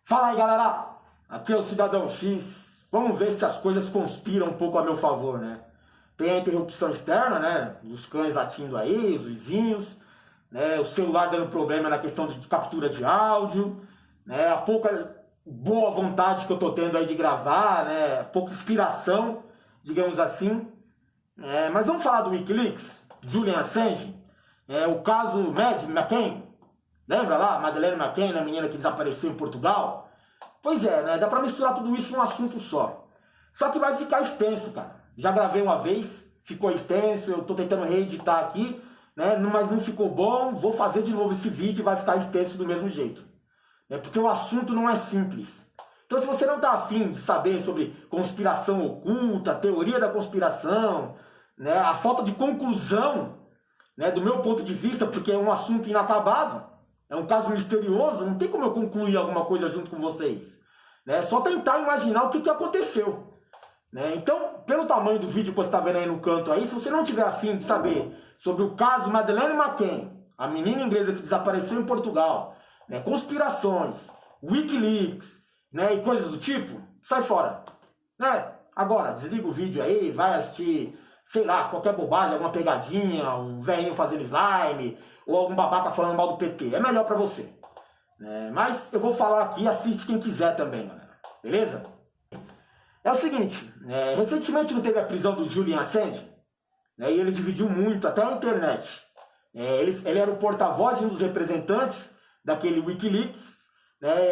Fala aí, galera! Aqui é o Cidadão X. Vamos ver se as coisas conspiram um pouco a meu favor, né? Tem a interrupção externa, né? Os cães latindo aí, os vizinhos, né? O celular dando problema na questão de captura de áudio, né? A pouca boa vontade que eu tô tendo aí de gravar, né? Pouca inspiração, digamos assim. Mas vamos falar do Wikileaks, Julian Assange, o caso Madeleine McCann. Lembra lá, Madeleine McCann, a menina que desapareceu em Portugal? Pois é, né? Dá pra misturar tudo isso em um assunto só. Só que vai ficar extenso, cara. Já gravei uma vez, ficou extenso, eu tô tentando reeditar aqui, né? Mas não ficou bom, vou fazer de novo esse vídeo e vai ficar extenso do mesmo jeito. Porque o assunto não é simples. Então, se você não tá afim de saber sobre conspiração oculta, teoria da conspiração, né? A falta de conclusão, né? Do meu ponto de vista, porque é um assunto inacabado, é um caso misterioso, não tem como eu concluir alguma coisa junto com vocês. É só tentar imaginar o que aconteceu. Então, pelo tamanho do vídeo que você está vendo aí no canto aí, se você não tiver afim de saber sobre o caso Madeleine McCann, a menina inglesa que desapareceu em Portugal, conspirações, Wikileaks, e coisas do tipo, sai fora. Agora, desliga o vídeo aí, vai assistir, sei lá, qualquer bobagem, alguma pegadinha, um velhinho fazendo slime, ou algum babaca falando mal do PT. É melhor pra você. Mas eu vou falar aqui, assiste quem quiser também, galera. Beleza? É o seguinte, recentemente não teve a prisão do Julian Assange? E ele dividiu muito, até a internet. Ele era o porta-voz e um dos representantes daquele Wikileaks,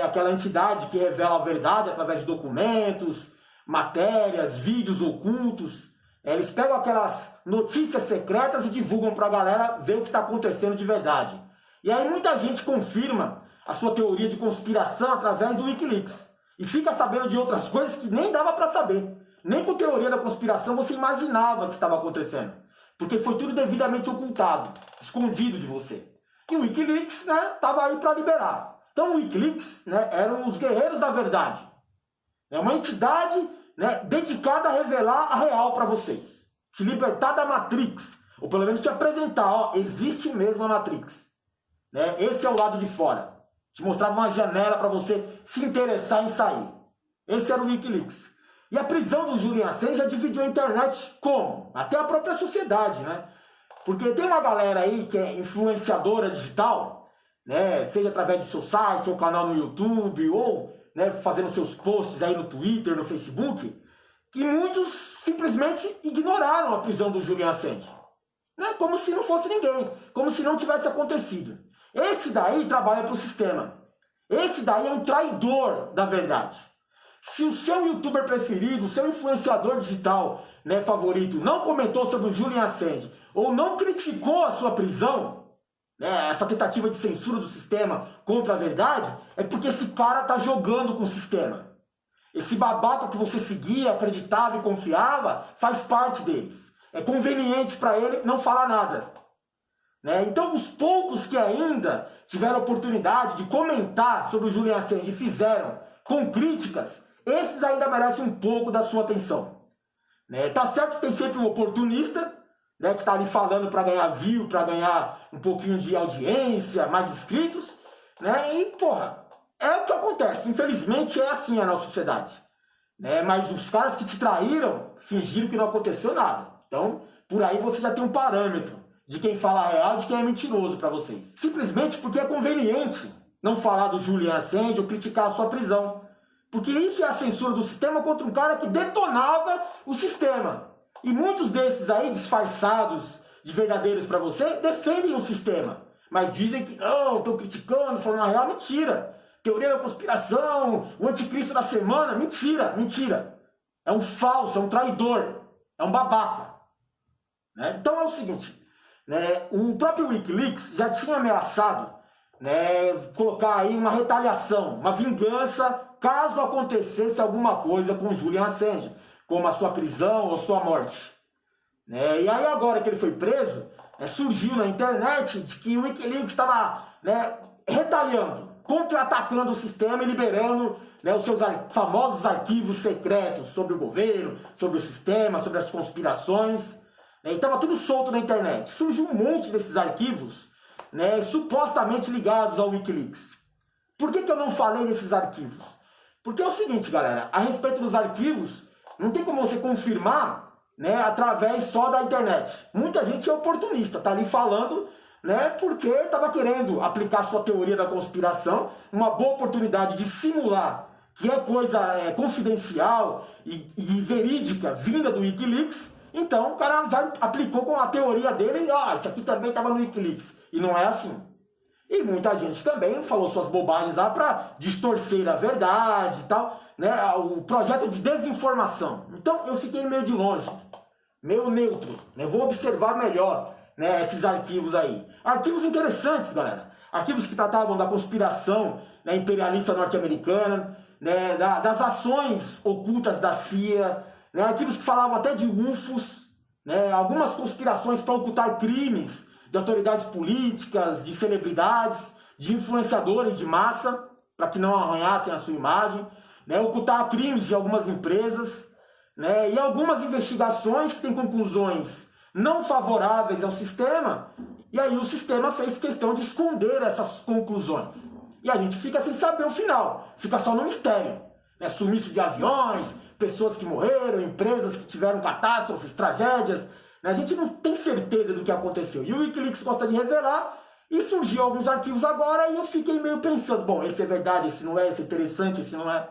aquela entidade que revela a verdade através de documentos, matérias, vídeos ocultos. Eles pegam aquelas notícias secretas e divulgam pra galera ver o que está acontecendo de verdade. E aí muita gente confirma a sua teoria de conspiração através do Wikileaks. E fica sabendo de outras coisas que nem dava pra saber. Nem com teoria da conspiração você imaginava que estava acontecendo. Porque foi tudo devidamente ocultado, escondido de você. E o Wikileaks, estava aí para liberar. Então o Wikileaks, eram os guerreiros da verdade. É uma entidade, dedicada a revelar a real para vocês. Te libertar da Matrix. Ou pelo menos te apresentar, existe mesmo a Matrix. Esse é o lado de fora. Te mostrava uma janela para você se interessar em sair. Esse era o Wikileaks. E a prisão do Julian Assange já dividiu a internet como? Até a própria sociedade, Porque tem uma galera aí que é influenciadora digital, seja através do seu site, ou canal no YouTube, ou fazendo seus posts aí no Twitter, no Facebook, que muitos simplesmente ignoraram a prisão do Julian Assange. Como se não fosse ninguém, como se não tivesse acontecido. Esse daí trabalha para o sistema. Esse daí é um traidor da verdade. Se o seu youtuber preferido, o seu influenciador digital favorito, não comentou sobre o Julian Assange, ou não criticou a sua prisão, essa tentativa de censura do sistema contra a verdade, é porque esse cara tá jogando com o sistema. Esse babaca que você seguia, acreditava e confiava, faz parte deles. É conveniente para ele não falar nada. Então, os poucos que ainda tiveram a oportunidade de comentar sobre o Julian Assange e fizeram com críticas, esses ainda merecem um pouco da sua atenção. Tá certo que tem sempre um oportunista, que tá ali falando para ganhar view, para ganhar um pouquinho de audiência, mais inscritos, e, porra, é o que acontece. Infelizmente, é assim a nossa sociedade. Mas os caras que te traíram, fingiram que não aconteceu nada. Então, por aí você já tem um parâmetro de quem fala a real e de quem é mentiroso para vocês. Simplesmente porque é conveniente não falar do Julian Assange ou criticar a sua prisão. Porque isso é a censura do sistema contra um cara que detonava o sistema. E muitos desses aí, disfarçados de verdadeiros para você, defendem o sistema. Mas dizem que não, estão criticando, falando a real. Mentira. Teoria da conspiração, o anticristo da semana. Mentira, mentira. É um falso, é um traidor, é um babaca. Então é o seguinte, o próprio Wikileaks já tinha ameaçado colocar aí uma retaliação, uma vingança, caso acontecesse alguma coisa com o Julian Assange, como a sua prisão ou sua morte. E aí agora que ele foi preso, surgiu na internet de que o Wikileaks estava retaliando, contra-atacando o sistema e liberando os seus famosos arquivos secretos sobre o governo, sobre o sistema, sobre as conspirações. E estava tudo solto na internet. Surgiu um monte desses arquivos supostamente ligados ao Wikileaks. Por que eu não falei desses arquivos? Porque é o seguinte, galera, a respeito dos arquivos, não tem como você confirmar, né, através só da internet. Muita gente é oportunista, tá ali falando, né, porque estava querendo aplicar sua teoria da conspiração, uma boa oportunidade de simular que é coisa confidencial e verídica vinda do Wikileaks. Então o cara já aplicou com a teoria dele, isso aqui também estava no Wikileaks. E não é assim. E muita gente também falou suas bobagens lá para distorcer a verdade e tal, né? O projeto de desinformação. Então eu fiquei meio de longe, meio neutro, né? Vou observar melhor, né, esses arquivos aí. Arquivos interessantes, galera. Arquivos que tratavam da conspiração, né, imperialista norte-americana, né, das ações ocultas da CIA, né, arquivos que falavam até de UFOs, né, algumas conspirações para ocultar crimes de autoridades políticas, de celebridades, de influenciadores de massa, para que não arranhassem a sua imagem, né, ocultar crimes de algumas empresas, né, e algumas investigações que têm conclusões não favoráveis ao sistema, e aí o sistema fez questão de esconder essas conclusões. E a gente fica sem saber o final, fica só no mistério, né, sumiço de aviões, pessoas que morreram, empresas que tiveram catástrofes, tragédias, a gente não tem certeza do que aconteceu. E o Wikileaks gosta de revelar, e surgiu alguns arquivos agora, e eu fiquei meio pensando, bom, esse é verdade, esse não é, esse é interessante, esse não é.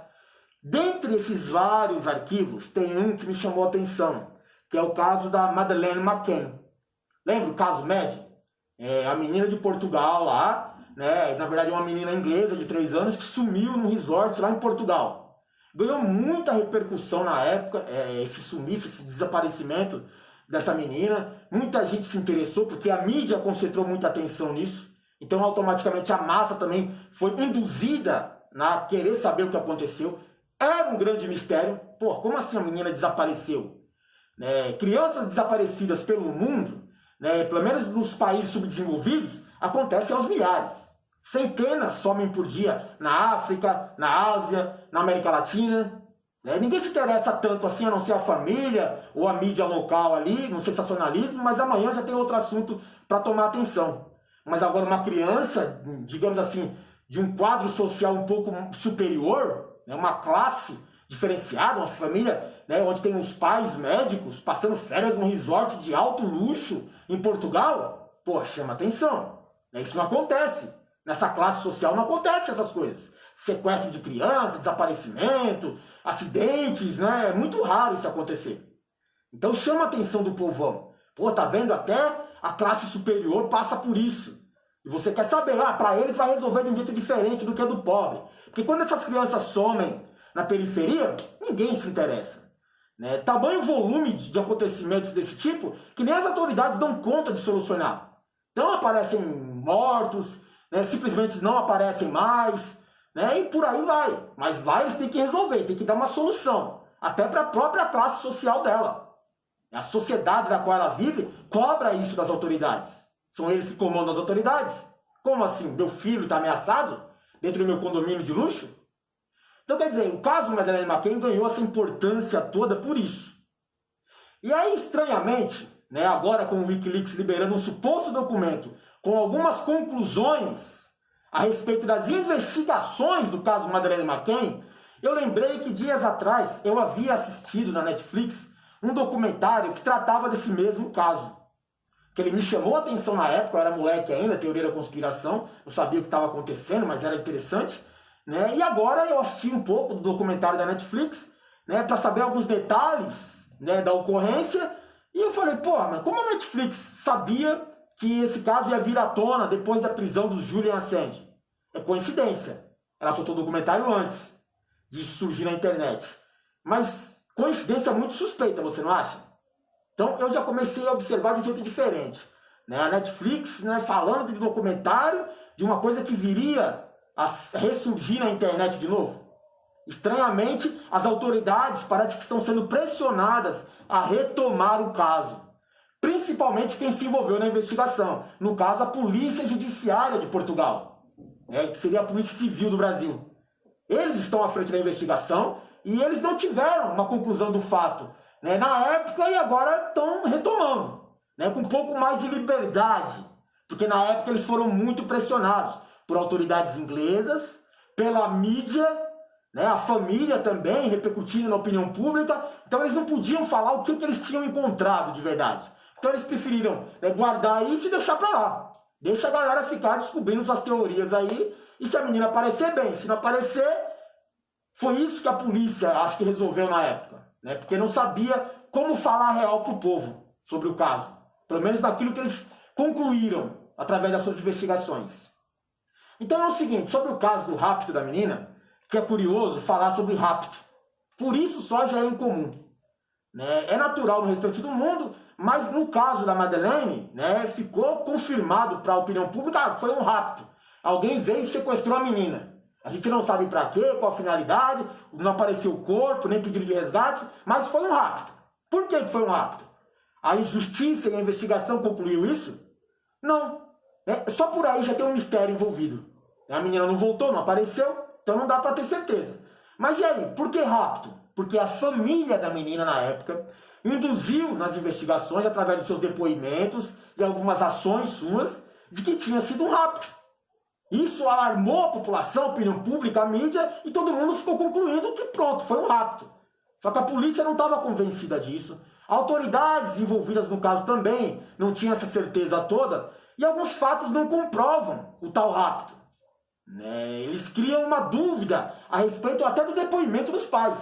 Dentre esses vários arquivos, tem um que me chamou a atenção, que é o caso da Madeleine McCann. Lembra o caso Mad? A menina de Portugal lá, né, na verdade é uma menina inglesa de 3 anos, que sumiu num resort lá em Portugal. Ganhou muita repercussão na época, esse sumiço, esse desaparecimento dessa menina. Muita gente se interessou porque a mídia concentrou muita atenção nisso. Então automaticamente a massa também foi induzida a querer saber o que aconteceu. Era um grande mistério. Pô, como assim a menina desapareceu? Crianças desaparecidas pelo mundo, né, pelo menos nos países subdesenvolvidos, acontecem aos milhares. Centenas somem por dia na África, na Ásia, na América Latina. Ninguém se interessa tanto assim, a não ser a família ou a mídia local ali, no sensacionalismo, mas amanhã já tem outro assunto para tomar atenção. Mas agora uma criança, digamos assim, de um quadro social um pouco superior, né, uma classe diferenciada, uma família, né, onde tem os pais médicos passando férias num resort de alto luxo em Portugal, pô, chama atenção. Isso não acontece. Nessa classe social não acontece essas coisas. Sequestro de criança, desaparecimento, acidentes, né? É muito raro isso acontecer. Então chama a atenção do povão. Pô, tá vendo? Até a classe superior passa por isso. E você quer saber, para eles vai resolver de um jeito diferente do que do pobre. Porque quando essas crianças somem na periferia, ninguém se interessa. Tamanho volume de acontecimentos desse tipo que nem as autoridades dão conta de solucionar. Então aparecem mortos, né? Simplesmente não aparecem mais, né? E por aí vai. Mas lá eles têm que resolver, têm que dar uma solução, até para a própria classe social dela. A sociedade na qual ela vive cobra isso das autoridades. São eles que comandam as autoridades. Como assim? Meu filho está ameaçado dentro do meu condomínio de luxo? Então, quer dizer, o caso Madeleine McCann ganhou essa importância toda por isso. E aí, estranhamente, né, agora com o Wikileaks liberando um suposto documento com algumas conclusões a respeito das investigações do caso Madeleine McCann, eu lembrei que dias atrás eu havia assistido na Netflix um documentário que tratava desse mesmo caso. Que ele me chamou a atenção na época, eu era moleque ainda, teoria da conspiração, não sabia o que estava acontecendo, mas era interessante. Né? E agora eu assisti um pouco do documentário da Netflix, né, para saber alguns detalhes, né, da ocorrência. E eu falei, mas como a Netflix sabia que esse caso ia vir à tona depois da prisão do Julian Assange? É coincidência. Ela soltou o documentário antes disso surgir na internet. Mas coincidência muito suspeita, você não acha? Então eu já comecei a observar de um jeito diferente. Né? A Netflix, né, falando de documentário, de uma coisa que viria a ressurgir na internet de novo. Estranhamente, as autoridades parece que estão sendo pressionadas a retomar o caso. Principalmente quem se envolveu na investigação. No caso, a Polícia Judiciária de Portugal, que seria a Polícia Civil do Brasil. Eles estão à frente da investigação e eles não tiveram uma conclusão do fato, né, na época, e agora estão retomando, né, com um pouco mais de liberdade. Porque na época eles foram muito pressionados por autoridades inglesas, pela mídia, né, a família também, repercutindo na opinião pública. Então eles não podiam falar o que eles tinham encontrado de verdade. Então eles preferiram guardar isso e deixar pra lá. Deixa a galera ficar descobrindo suas teorias aí, e se a menina aparecer, bem. Se não aparecer, foi isso que a polícia, acho que resolveu na época, né? Porque não sabia como falar a real pro povo sobre o caso. Pelo menos daquilo que eles concluíram através das suas investigações. Então é o seguinte, sobre o caso do rapto da menina, que é curioso falar sobre rapto. Por isso só já é incomum, né? É natural no restante do mundo, mas no caso da Madeleine, né, ficou confirmado para a opinião pública, foi um rapto. Alguém veio e sequestrou a menina. A gente não sabe para quê, qual a finalidade, não apareceu o corpo, nem pedido de resgate, mas foi um rapto. Por que foi um rapto? A injustiça e a investigação concluiu isso? Não. Só por aí já tem um mistério envolvido. A menina não voltou, não apareceu, então não dá para ter certeza. Mas e aí, por que rapto? Porque a família da menina na época induziu nas investigações, através de seus depoimentos e algumas ações suas, de que tinha sido um rapto. Isso alarmou a população, a opinião pública, a mídia, e todo mundo ficou concluindo que pronto, foi um rapto. Só que a polícia não estava convencida disso. Autoridades envolvidas no caso também não tinham essa certeza toda, e alguns fatos não comprovam o tal rapto. Eles criam uma dúvida a respeito até do depoimento dos pais.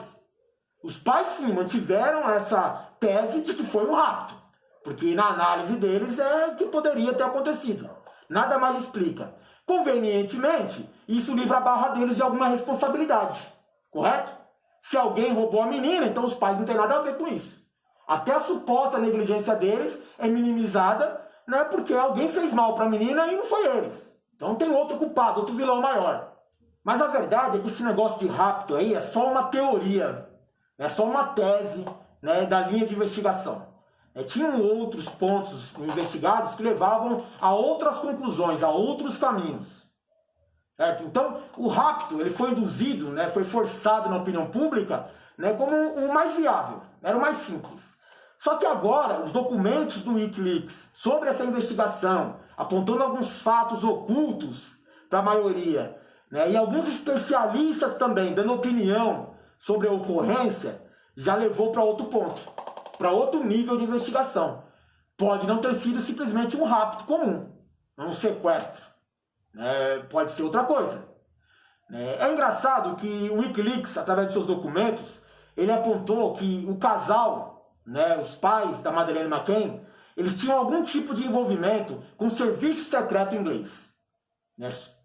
Os pais, sim, mantiveram essa tese de que foi um rapto, porque na análise deles é que poderia ter acontecido. Nada mais explica. Convenientemente, isso livra a barra deles de alguma responsabilidade, correto? Se alguém roubou a menina, então os pais não têm nada a ver com isso. Até a suposta negligência deles é minimizada, né, porque alguém fez mal para a menina e não foi eles. Então tem outro culpado, outro vilão maior. Mas a verdade é que esse negócio de rapto aí é só uma teoria, é só uma tese, né, da linha de investigação. Tinham outros pontos investigados que levavam a outras conclusões, a outros caminhos. Certo? Então, o rapto ele foi induzido, né, foi forçado na opinião pública, né, como o mais viável, era o mais simples. Só que agora, os documentos do Wikileaks sobre essa investigação, apontando alguns fatos ocultos para a maioria, né, e alguns especialistas também dando opinião sobre a ocorrência, já levou para outro ponto, para outro nível de investigação. Pode não ter sido simplesmente um rapto comum, um sequestro. Pode ser outra coisa. É engraçado que o Wikileaks, através de seus documentos, ele apontou que o casal, né, os pais da Madeleine McCann, eles tinham algum tipo de envolvimento com o serviço secreto inglês.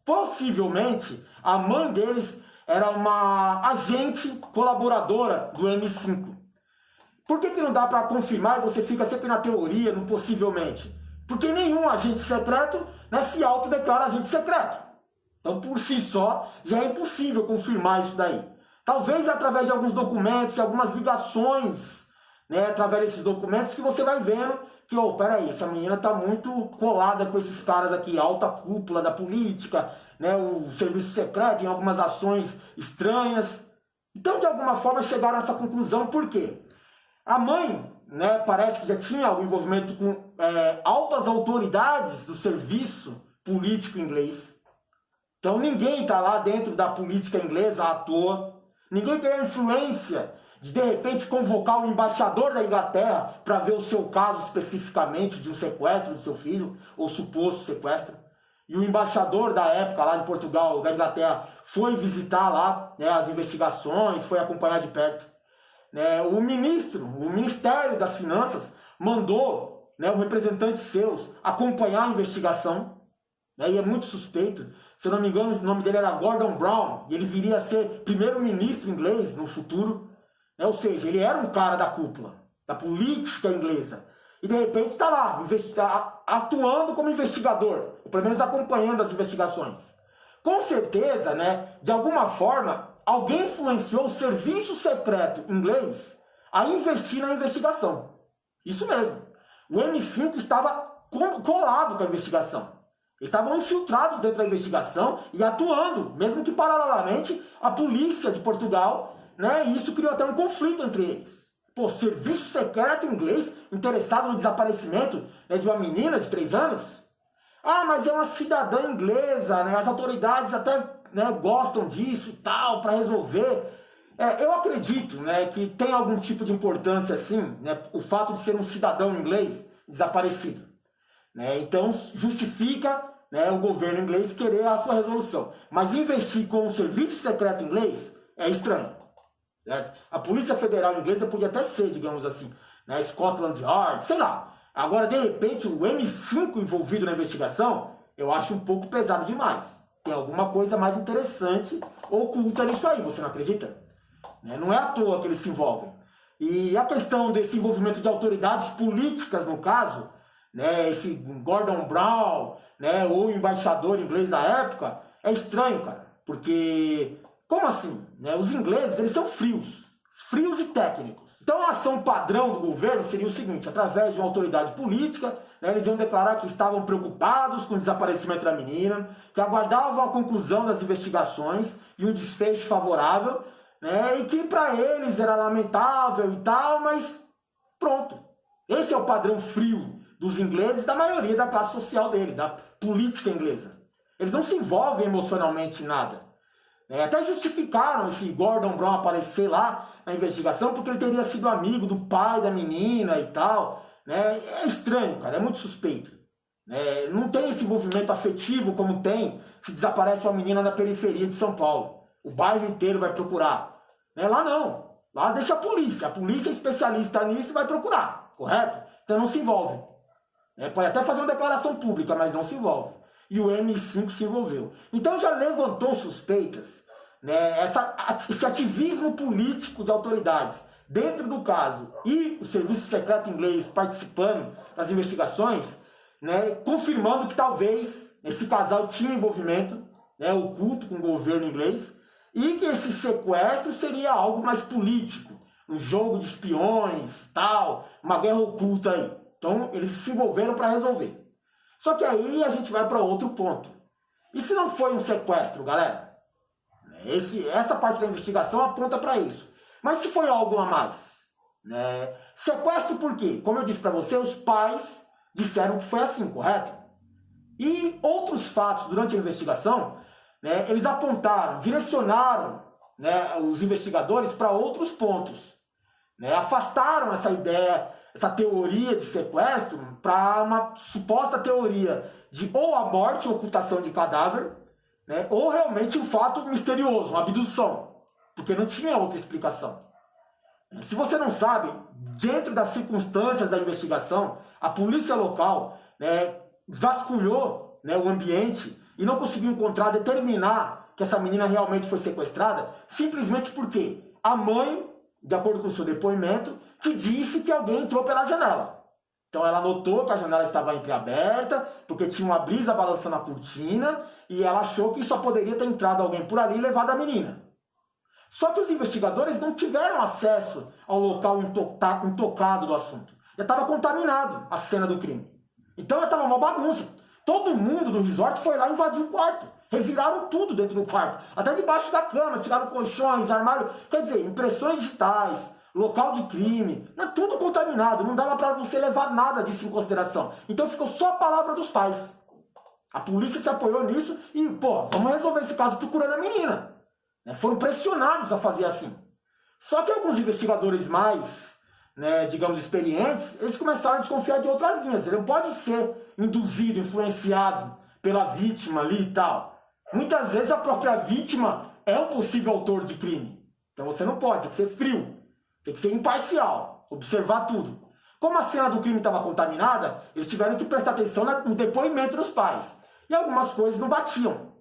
Possivelmente, a mãe deles era uma agente colaboradora do MI5. Por que não dá para confirmar e você fica sempre na teoria, no possivelmente? Porque nenhum agente secreto, né, se autodeclara agente secreto. Então, por si só, já é impossível confirmar isso daí. Talvez através de alguns documentos e algumas ligações, né, através desses documentos, que você vai vendo que, peraí, essa menina está muito colada com esses caras aqui, a alta cúpula da política, né, o serviço secreto, em algumas ações estranhas. Então, de alguma forma, chegaram a essa conclusão. Por quê? A mãe, né, parece que já tinha algum envolvimento com altas autoridades do serviço político inglês. Então ninguém está lá dentro da política inglesa à toa. Ninguém tem a influência de repente convocar o embaixador da Inglaterra para ver o seu caso especificamente de um sequestro do seu filho, ou suposto sequestro. E o embaixador da época lá em Portugal, da Inglaterra, foi visitar lá, né, as investigações, foi acompanhar de perto. O Ministério das Finanças mandou, né, um representante seus acompanhar a investigação, né, e é muito suspeito. Se eu não me engano, o nome dele era Gordon Brown, e ele viria a ser primeiro-ministro inglês no futuro. Ou seja, ele era um cara da cúpula, da política inglesa. E de repente está lá, atuando como investigador, ou pelo menos acompanhando as investigações. Com certeza, né, de alguma forma, alguém influenciou o serviço secreto inglês a investir na investigação. Isso mesmo. O MI5 estava colado com a investigação. Eles estavam infiltrados dentro da investigação e atuando, mesmo que paralelamente, a polícia de Portugal, né, e isso criou até um conflito entre eles. Serviço secreto inglês interessado no desaparecimento, né, de uma menina de 3 anos? Ah, mas é uma cidadã inglesa, né, as autoridades até né, gostam disso e tal, para resolver. Eu acredito, né, que tem algum tipo de importância, assim, né, o fato de ser um cidadão inglês desaparecido. Né, então, justifica, né, o governo inglês querer a sua resolução. Mas investir com o serviço secreto inglês é estranho. Certo? A Polícia Federal Inglesa podia até ser, digamos assim, né, Scotland Yard, sei lá. Agora, de repente, o M5 envolvido na investigação, eu acho um pouco pesado demais. Tem alguma coisa mais interessante oculta nisso aí, você não acredita? Não é à toa que eles se envolvem. E a questão desse envolvimento de autoridades políticas, no caso, né, esse Gordon Brown, né, o embaixador inglês da época, é estranho, cara. Porque, como assim? Né, os ingleses, eles são frios e técnicos. Então a ação padrão do governo seria o seguinte: através de uma autoridade política, né, eles iam declarar que estavam preocupados com o desaparecimento da menina, que aguardavam a conclusão das investigações e um desfecho favorável, né, e que para eles era lamentável e tal, mas pronto. Esse é o padrão frio dos ingleses, da maioria da classe social deles, da política inglesa. Eles não se envolvem emocionalmente em nada. Até justificaram esse Gordon Brown aparecer lá na investigação porque ele teria sido amigo do pai da menina e tal. É estranho, cara, é muito suspeito. Não tem esse envolvimento afetivo como tem se desaparece uma menina na periferia de São Paulo. O bairro inteiro vai procurar. Lá não. Lá deixa a polícia é especialista nisso e vai procurar, correto? Então não se envolve. Pode até fazer uma declaração pública, mas não se envolve. E o M5 se envolveu. Então já levantou suspeitas, né, esse ativismo político de autoridades dentro do caso e o serviço secreto inglês participando das investigações, né, confirmando que talvez esse casal tinha envolvimento, né, oculto com o governo inglês, e que esse sequestro seria algo mais político, um jogo de espiões, tal, uma guerra oculta aí. Então eles se envolveram para resolver. Só que aí a gente vai para outro ponto. E se não foi um sequestro, galera? Essa parte da investigação aponta para isso. Mas se foi algo a mais? Sequestro por quê? Como eu disse para você, os pais disseram que foi assim, correto? E outros fatos durante a investigação, né, eles apontaram, direcionaram, né, os investigadores para outros pontos. Afastaram essa ideia, essa teoria de sequestro para uma suposta teoria de ou a morte, ocultação de cadáver, né, ou realmente um fato misterioso, uma abdução, porque não tinha outra explicação. Se você não sabe, dentro das circunstâncias da investigação, a polícia local, né, vasculhou, né, o ambiente e não conseguiu determinar que essa menina realmente foi sequestrada, simplesmente porque a mãe, de acordo com o seu depoimento, que disse que alguém entrou pela janela. Então ela notou que a janela estava entreaberta, porque tinha uma brisa balançando a cortina, e ela achou que só poderia ter entrado alguém por ali e levado a menina. Só que os investigadores não tiveram acesso ao local intocado do assunto. Já estava contaminado a cena do crime. Então já estava uma bagunça. Todo mundo do resort foi lá invadir o quarto. Reviraram tudo dentro do quarto. Até debaixo da cama, tiraram colchões, armário. Quer dizer, impressões digitais, local de crime. Tudo contaminado. Não dava para você levar nada disso em consideração. Então ficou só a palavra dos pais. A polícia se apoiou nisso e, vamos resolver esse caso procurando a menina. Foram pressionados a fazer assim. Só que alguns investigadores mais, né, digamos, experientes, eles começaram a desconfiar de outras linhas. Ele não pode ser induzido, influenciado pela vítima ali e tal. Muitas vezes a própria vítima é um possível autor de crime. Então você não pode, tem que ser frio, tem que ser imparcial, observar tudo. Como a cena do crime estava contaminada, eles tiveram que prestar atenção no depoimento dos pais. E algumas coisas não batiam.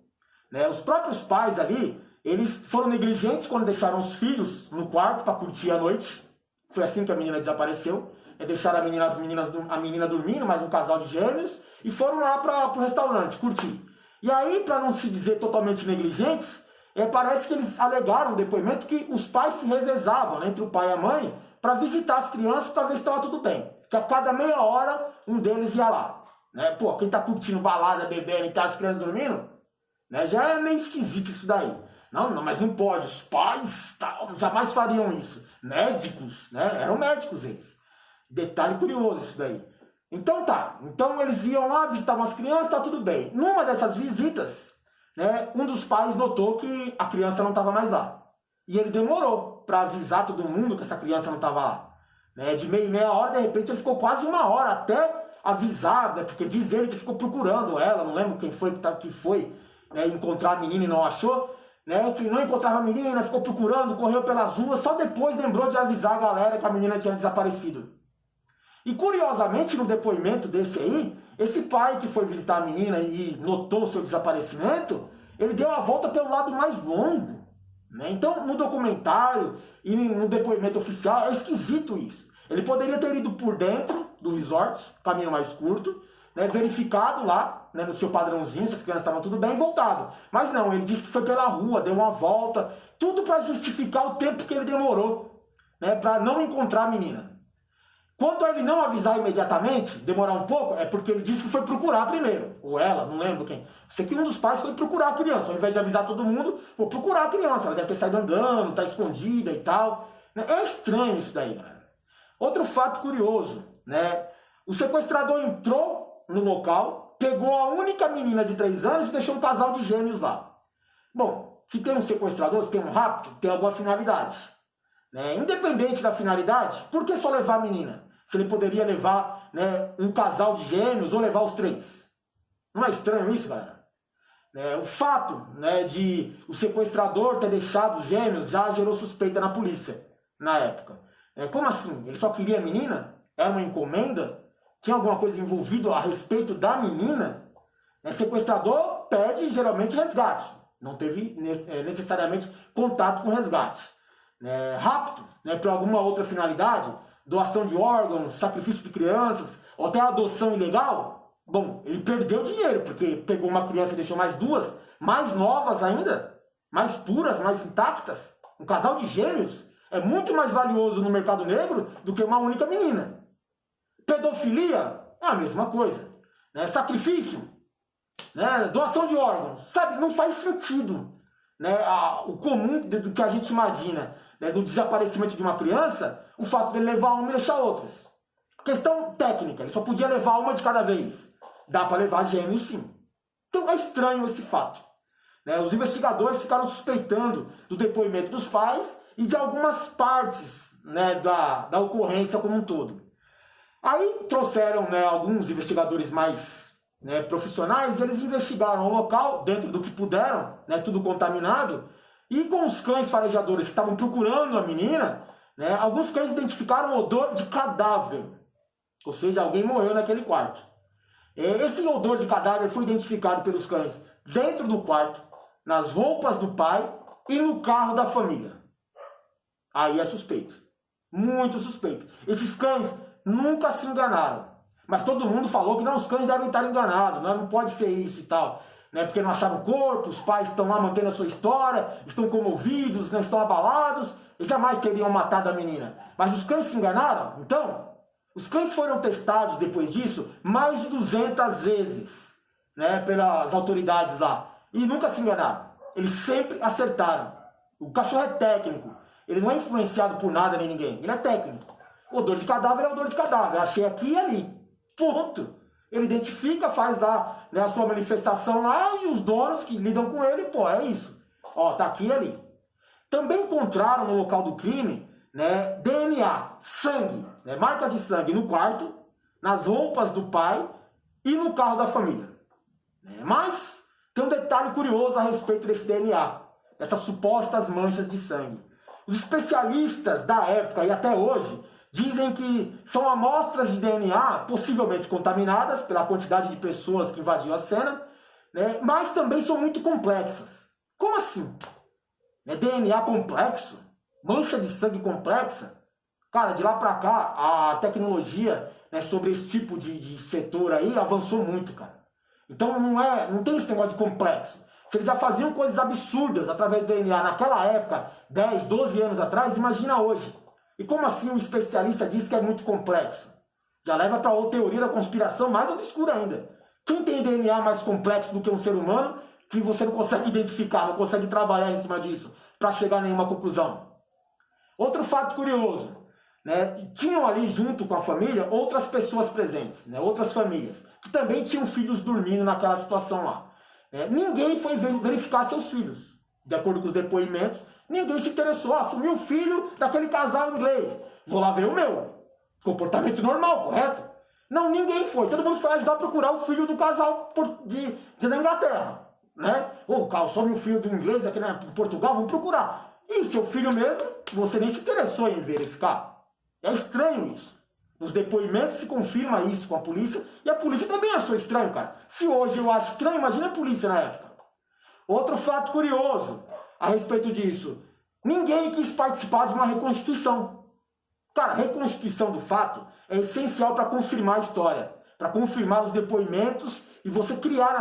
Os próprios pais ali, eles foram negligentes quando deixaram os filhos no quarto para curtir a noite. Foi assim que a menina desapareceu. Deixaram a menina dormindo, mais um casal de gêmeos, e foram lá para o restaurante curtir. E aí, para não se dizer totalmente negligentes, parece que eles alegaram no depoimento que os pais se revezavam, né, entre o pai e a mãe para visitar as crianças para ver se estava tudo bem. Que a cada meia hora um deles ia lá. Quem tá curtindo balada, bebendo e tá as crianças dormindo, né, já é meio esquisito isso daí. Não, mas não pode. Os pais jamais fariam isso. Médicos, né? Eram médicos eles. Detalhe curioso isso daí. Então eles iam lá, visitavam as crianças, tá tudo bem. Numa dessas visitas, né, um dos pais notou que a criança não estava mais lá. E ele demorou para avisar todo mundo que essa criança não estava lá. Né, de meia em meia hora, de repente, ele ficou quase uma hora até avisar, né, porque diz ele que ficou procurando ela, não lembro quem foi que foi, né, encontrar a menina e não achou, né, que não encontrava a menina, ficou procurando, correu pelas ruas, só depois lembrou de avisar a galera que a menina tinha desaparecido. E curiosamente, no depoimento desse aí, esse pai que foi visitar a menina e notou o seu desaparecimento, ele deu a volta pelo lado mais longo. Né? Então, no documentário e no depoimento oficial, é esquisito isso. Ele poderia ter ido por dentro do resort, caminho mais curto, né, verificado lá, né, no seu padrãozinho, se as crianças estavam tudo bem, e voltado. Mas não, ele disse que foi pela rua, deu uma volta, tudo para justificar o tempo que ele demorou, né, para não encontrar a menina. Quanto a ele não avisar imediatamente, demorar um pouco, é porque ele disse que foi procurar primeiro. Ou ela, não lembro quem. Sei que um dos pais foi procurar a criança. Ao invés de avisar todo mundo, vou procurar a criança. Ela deve ter saído andando, está escondida e tal. É estranho isso daí, galera. Outro fato curioso, né? O sequestrador entrou no local, pegou a única menina de 3 anos e deixou um casal de gêmeos lá. Bom, se tem um sequestrador, se tem um rapto, tem alguma finalidade. Né? Independente da finalidade, por que só levar a menina? Se ele poderia levar, né, um casal de gêmeos ou levar os 3. Não é estranho isso, galera? O fato, né, de o sequestrador ter deixado os gêmeos já gerou suspeita na polícia na época. Como assim? Ele só queria a menina? Era uma encomenda? Tinha alguma coisa envolvida a respeito da menina? Sequestrador pede geralmente resgate. Não teve necessariamente contato com resgate. Rapto, né, por alguma outra finalidade, doação de órgãos, sacrifício de crianças, ou até adoção ilegal, bom, ele perdeu dinheiro, porque pegou uma criança e deixou mais 2, mais novas ainda, mais puras, mais intactas. Um casal de gêmeos é muito mais valioso no mercado negro do que uma única menina. Pedofilia é a mesma coisa. Sacrifício, né, doação de órgãos, sabe, não faz sentido. O comum do que a gente imagina, né, do desaparecimento de uma criança, o fato de ele levar uma e deixar outras. Questão técnica, ele só podia levar uma de cada vez. Dá para levar gêmeos, sim. Então é estranho esse fato. Os investigadores ficaram suspeitando do depoimento dos pais e de algumas partes, né, da ocorrência como um todo. Aí trouxeram, né, alguns investigadores mais, né, profissionais, eles investigaram o local dentro do que puderam, né, tudo contaminado, e com os cães farejadores que estavam procurando a menina, né, alguns cães identificaram odor de cadáver, ou seja, alguém morreu naquele quarto. Esse odor de cadáver foi identificado pelos cães dentro do quarto, nas roupas do pai e no carro da família. Aí é suspeito, muito suspeito. Esses cães nunca se enganaram. Mas todo mundo falou que não, os cães devem estar enganados, não pode ser isso e tal. Porque não acharam o corpo, os pais estão lá mantendo a sua história, estão comovidos, não estão abalados, e jamais teriam matado a menina. Mas os cães se enganaram? Então, os cães foram testados depois disso mais de 200 vezes, né, pelas autoridades lá. E nunca se enganaram. Eles sempre acertaram. O cachorro é técnico. Ele não é influenciado por nada nem ninguém. Ele é técnico. O odor de cadáver é odor de cadáver. Achei aqui e ali. Ponto. Ele identifica, faz lá, né, a sua manifestação lá e os donos que lidam com ele, pô, é isso. Ó, tá aqui e ali. Também encontraram no local do crime, né, DNA, sangue, né, marcas de sangue no quarto, nas roupas do pai e no carro da família. Mas tem um detalhe curioso a respeito desse DNA, essas supostas manchas de sangue. Os especialistas da época e até hoje dizem que são amostras de DNA possivelmente contaminadas pela quantidade de pessoas que invadiam a cena, né, mas também são muito complexas. Como assim? DNA complexo? Mancha de sangue complexa? Cara, de lá pra cá, a tecnologia, né, sobre esse tipo de setor aí avançou muito, cara. Então não tem esse negócio de complexo. Se eles já faziam coisas absurdas através do DNA naquela época, 10, 12 anos atrás, imagina hoje. E como assim um especialista diz que é muito complexo? Já leva para outra teoria da conspiração mais obscura ainda. Quem tem DNA mais complexo do que um ser humano que você não consegue identificar, não consegue trabalhar em cima disso para chegar a nenhuma conclusão? Outro fato curioso, né? Tinham ali junto com a família outras pessoas presentes, né? Outras famílias, que também tinham filhos dormindo naquela situação lá. Ninguém foi verificar seus filhos. De acordo com os depoimentos, ninguém se interessou. Assumiu o filho daquele casal inglês. Vou lá ver o meu. Comportamento normal, correto? Não, ninguém foi. Todo mundo foi ajudar a procurar o filho do casal da Inglaterra. Né? O some o filho do inglês aqui em Portugal, vamos procurar. E o seu filho mesmo, você nem se interessou em verificar. É estranho isso. Nos depoimentos se confirma isso com a polícia, e a polícia também achou estranho, cara. Se hoje eu acho estranho, imagina a polícia na época. Outro fato curioso a respeito disso. Ninguém quis participar de uma reconstituição. Cara, a reconstituição do fato é essencial para confirmar a história, para confirmar os depoimentos e você criar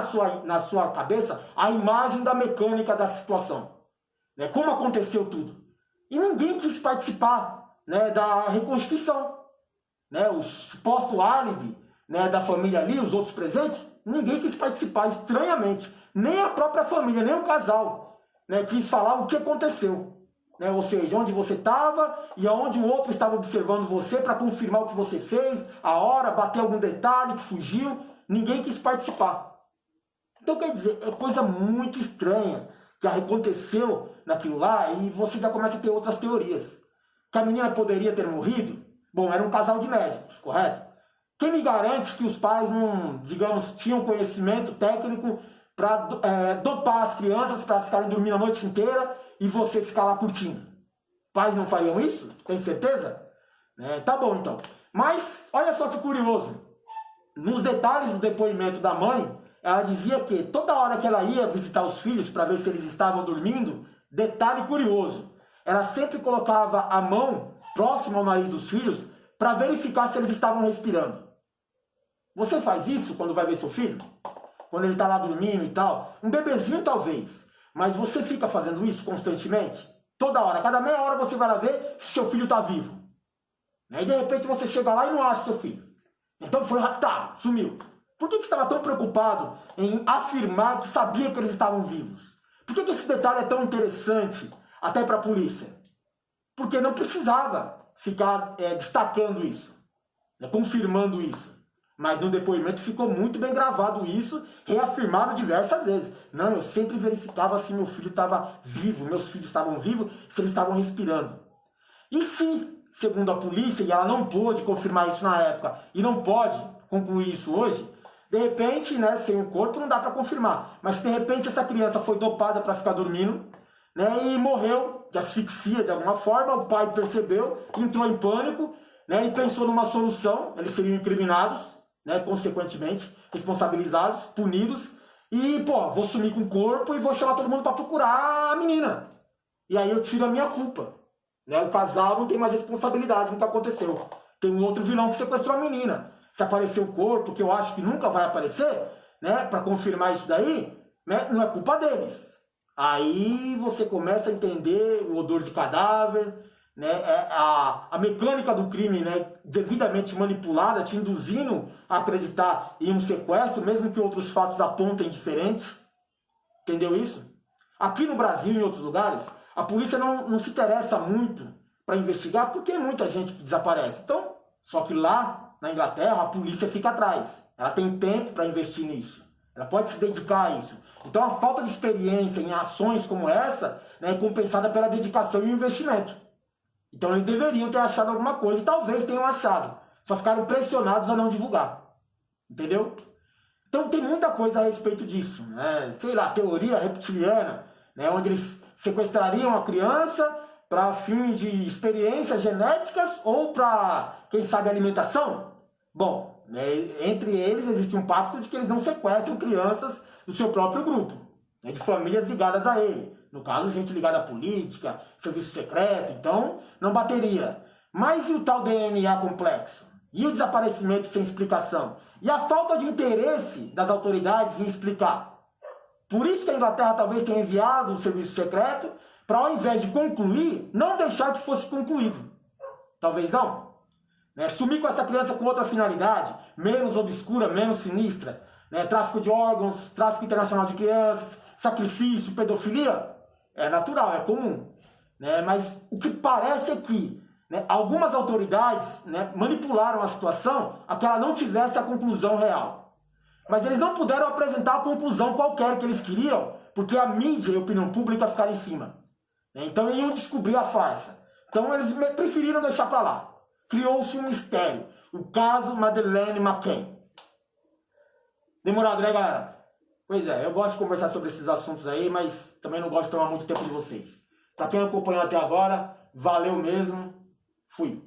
na sua cabeça a imagem da mecânica da situação. Né? Como aconteceu tudo. E ninguém quis participar, né, da reconstituição. Né? O suposto álibi, né, da família ali, os outros presentes, ninguém quis participar, estranhamente. Nem a própria família, nem o casal, né, quis falar o que aconteceu. Né? Ou seja, onde você estava e aonde o outro estava observando você para confirmar o que você fez, a hora, bater algum detalhe que fugiu. Ninguém quis participar. Então, quer dizer, é coisa muito estranha que aconteceu naquilo lá e você já começa a ter outras teorias. Que a menina poderia ter morrido? Bom, era um casal de médicos, correto? Quem me garante que os pais não, digamos, tinham conhecimento técnico para dopar as crianças para ficarem dormindo a noite inteira e você ficar lá curtindo? Pais não fariam isso? Tem certeza? Tá bom, então. Mas, olha só que curioso. Nos detalhes do depoimento da mãe, ela dizia que toda hora que ela ia visitar os filhos para ver se eles estavam dormindo, detalhe curioso, ela sempre colocava a mão próximo ao nariz dos filhos para verificar se eles estavam respirando. Você faz isso quando vai ver seu filho? Quando ele está lá dormindo e tal? Um bebezinho talvez, mas você fica fazendo isso constantemente? Toda hora, cada meia hora você vai lá ver se seu filho está vivo. E de repente você chega lá e não acha seu filho. Então foi raptado, sumiu. Por que você estava tão preocupado em afirmar que sabia que eles estavam vivos? Por que esse detalhe é tão interessante até para a polícia? Porque não precisava ficar destacando isso, confirmando isso. Mas no depoimento ficou muito bem gravado isso, reafirmado diversas vezes. Não, eu sempre verificava se meu filho estava vivo, meus filhos estavam vivos, se eles estavam respirando. E se, segundo a polícia, e ela não pôde confirmar isso na época, e não pode concluir isso hoje, de repente, né, sem o corpo não dá para confirmar. Mas de repente essa criança foi dopada para ficar dormindo, né, e morreu de asfixia de alguma forma, o pai percebeu, entrou em pânico, né, e pensou numa solução, eles seriam incriminados, né, consequentemente, responsabilizados, punidos, e, vou sumir com o corpo e vou chamar todo mundo para procurar a menina. E aí eu tiro a minha culpa. Né, o casal não tem mais responsabilidade no que aconteceu. Tem um outro vilão que sequestrou a menina. Se aparecer o corpo, que eu acho que nunca vai aparecer, né, para confirmar isso daí, né, não é culpa deles. Aí você começa a entender o odor de cadáver, né, a mecânica do crime, né, devidamente manipulada, te induzindo a acreditar em um sequestro, mesmo que outros fatos apontem diferentes. Entendeu isso? Aqui no Brasil e em outros lugares, a polícia não se interessa muito para investigar porque é muita gente que desaparece. Então, só que lá na Inglaterra a polícia fica atrás. Ela tem tempo para investir nisso. Ela pode se dedicar a isso. Então a falta de experiência em ações como essa, né, é compensada pela dedicação e o investimento. Então eles deveriam ter achado alguma coisa e talvez tenham achado. Só ficaram pressionados a não divulgar. Entendeu? Então tem muita coisa a respeito disso. Né? Sei lá, teoria reptiliana, né, onde eles sequestrariam a criança para fim de experiências genéticas ou para, quem sabe, alimentação. Bom, né, entre eles existe um pacto de que eles não sequestram crianças do seu próprio grupo, né, de famílias ligadas a ele. No caso, gente ligada à política, serviço secreto, então não bateria. Mas e o tal DNA complexo? E o desaparecimento sem explicação? E a falta de interesse das autoridades em explicar? Por isso que a Inglaterra talvez tenha enviado o serviço secreto para, ao invés de concluir, não deixar que fosse concluído. Talvez não. Né? Sumir com essa criança com outra finalidade, menos obscura, menos sinistra, né? Tráfico de órgãos, tráfico internacional de crianças, sacrifício, pedofilia, é natural, é comum. Né? Mas o que parece é que, né, algumas autoridades, né, manipularam a situação a que ela não tivesse a conclusão real. Mas eles não puderam apresentar a conclusão qualquer que eles queriam, porque a mídia e a opinião pública ficaram em cima. Então eles iam descobrir a farsa. Então eles preferiram deixar para lá. Criou-se um mistério. O caso Madeleine McCann. Demorado, né, galera? Pois é, eu gosto de conversar sobre esses assuntos aí, mas também não gosto de tomar muito tempo de vocês. Pra quem acompanhou até agora, valeu mesmo. Fui.